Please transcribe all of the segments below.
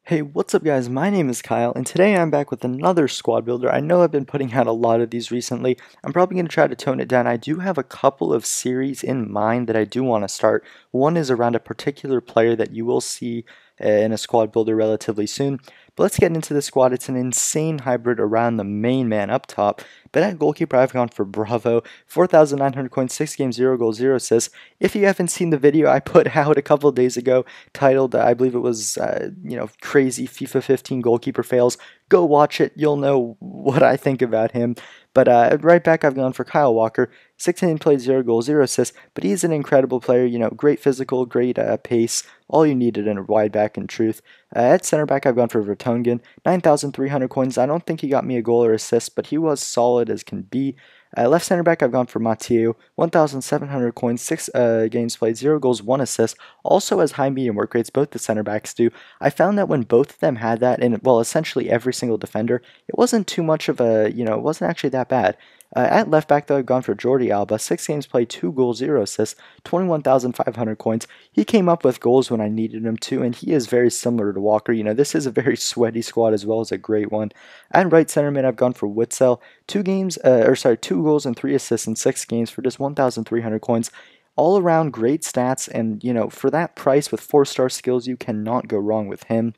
Hey, what's up guys? My name is Kyle, and today I'm back with another squad builder. I know I've been putting out a lot of these recently. I'm probably going to try to tone it down. I do have a couple of series in mind that I do want to start. One is around a particular player that you will see in a squad builder relatively soon. But let's get into the squad. It's an insane hybrid around the main man up top. But at goalkeeper, I've gone for Bravo. 4,900 coins, 6 games, 0 goals, 0 assists. If you haven't seen the video I put out a couple days ago, titled, I believe it was, crazy FIFA 15 goalkeeper fails. Go watch it. You'll know what I think about him. But right back, I've gone for Kyle Walker. 16 plays, 0 goals, 0 assists. But he's an incredible player. Great physical, great pace. All you needed in a wide back, in truth. At center back, I've gone for Vertonghen. 9,300 coins. I don't think he got me a goal or assist, but he was solid as can be. Left center back, I've gone for Matteo. 1,700 coins, 6 games played, 0 goals, 1 assist. Also has high medium work rates, both the center backs do. I found that when both of them had that, and well, essentially every single defender, it wasn't too much of a, it wasn't actually that bad. At left back, though, I've gone for Jordi Alba. 6 games played, 2 goals, 0 assists, 21,500 coins. He came up with goals when I needed him to, and he is very similar to Walker. This is a very sweaty squad as well as a great one. At right center mid, I've gone for Witzel. 2 goals and 3 assists in 6 games for just 1,300 coins. All around great stats, and for that price with 4-star skills, you cannot go wrong with him.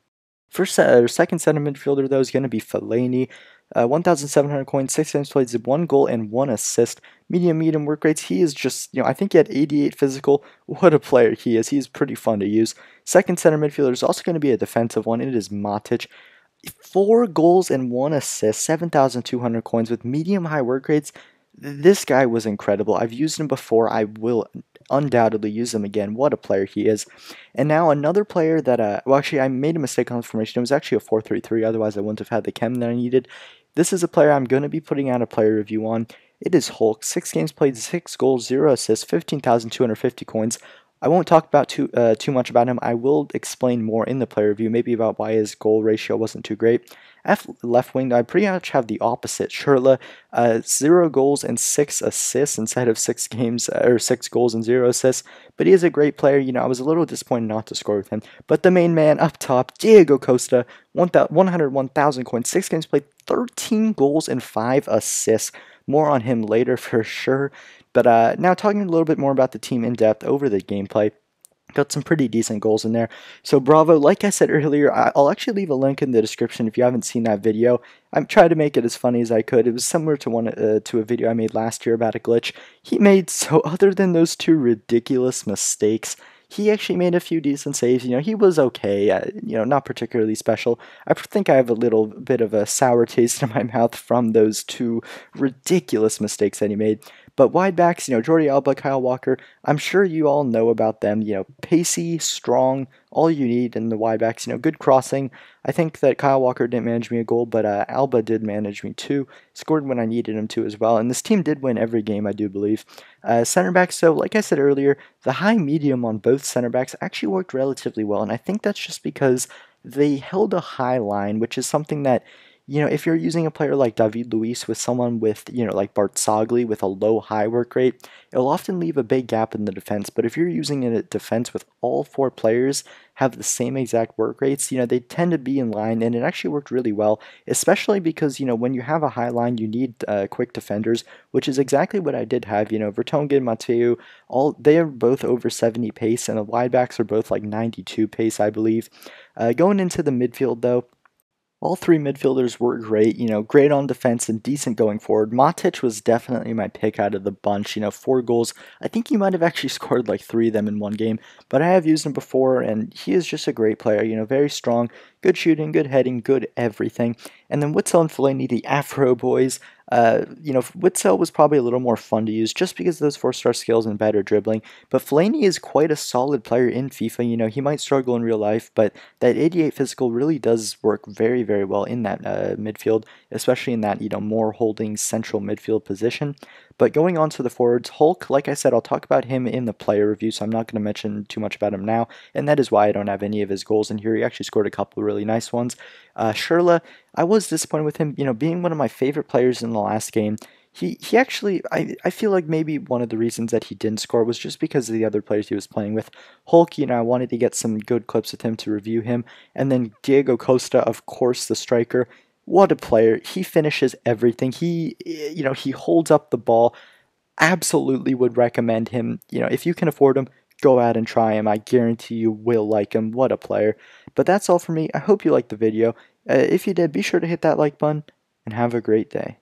Second center midfielder, though, is going to be Fellaini. 1,700 coins, 6 games played, 1 goal and 1 assist. Medium work rates. He is just, I think he had 88 physical. What a player he is. He's pretty fun to use. Second center midfielder is also going to be a defensive one. It is Matic. 4 goals and 1 assist, 7,200 coins with medium high work rates. This guy was incredible. I've used him before. I will undoubtedly use him again. What a player he is. And now another player that, well, actually, I made a mistake on the formation. It was actually a 4-3-3. Otherwise, I wouldn't have had the chem that I needed. This is a player I'm going to be putting out a player review on. It is Hulk. 6 games played, 6 goals, 0 assists, 15,250 coins. I won't talk about too much about him. I will explain more in the player review, maybe about why his goal ratio wasn't too great. Left wing, I pretty much have the opposite. Schürrle, 0 goals and 6 assists instead of 6 games or 6 goals and 0 assists. But he is a great player. I was a little disappointed not to score with him. But the main man up top, Diego Costa, 101,000 coins, 6 games played, 13 goals and 5 assists. More on him later for sure. But now talking a little bit more about the team in depth over the gameplay. Got some pretty decent goals in there. So Bravo, like I said earlier, I'll actually leave a link in the description if you haven't seen that video. I'm trying to make it as funny as I could. It was similar to a video I made last year about a glitch he made. So other than those 2 ridiculous mistakes, he actually made a few decent saves. He was okay. Not particularly special. I think I have a little bit of a sour taste in my mouth from those 2 ridiculous mistakes that he made. But wide backs, Jordi Alba, Kyle Walker, I'm sure you all know about them. Pacey, strong, all you need in the wide backs. Good crossing. I think that Kyle Walker didn't manage me a goal, but Alba did manage me 2. Scored when I needed him to as well. And this team did win every game, I do believe. Center backs, so like I said earlier, the high medium on both center backs actually worked relatively well. And I think that's just because they held a high line, which is something that if you're using a player like David Luiz with someone with, like Bartzagli with a low high work rate, it'll often leave a big gap in the defense. But if you're using a defense with all 4 players have the same exact work rates, they tend to be in line, and it actually worked really well, especially because, when you have a high line, you need quick defenders, which is exactly what I did have. Vertonghen, Matteo, they are both over 70 pace, and the wide backs are both like 92 pace, I believe. Going into the midfield, though, all 3 midfielders were great, great on defense and decent going forward. Matic was definitely my pick out of the bunch, 4 goals. I think he might have actually scored like 3 of them in one game, but I have used him before, and he is just a great player, very strong, good shooting, good heading, good everything. And then Witzel and Fellaini, the Afro boys, Witzel was probably a little more fun to use just because of those 4-star skills and better dribbling. But Fellaini is quite a solid player in FIFA. He might struggle in real life, but that 88 physical really does work very, very well in that midfield, especially in that, more holding central midfield position. But going on to the forwards, Hulk, like I said, I'll talk about him in the player review, so I'm not going to mention too much about him now, and that is why I don't have any of his goals in here. He actually scored a couple of really nice ones. Schürrle, I was disappointed with him, being one of my favorite players in the last game. he actually I feel like maybe one of the reasons that he didn't score was just because of the other players he was playing with. Hulk, I wanted to get some good clips with him to review him, and then Diego Costa, of course, the striker. What a player! He finishes everything. He holds up the ball. Absolutely would recommend him. If you can afford him, go out and try him. I guarantee you will like him. What a player! But that's all for me. I hope you liked the video. If you did, be sure to hit that like button and have a great day.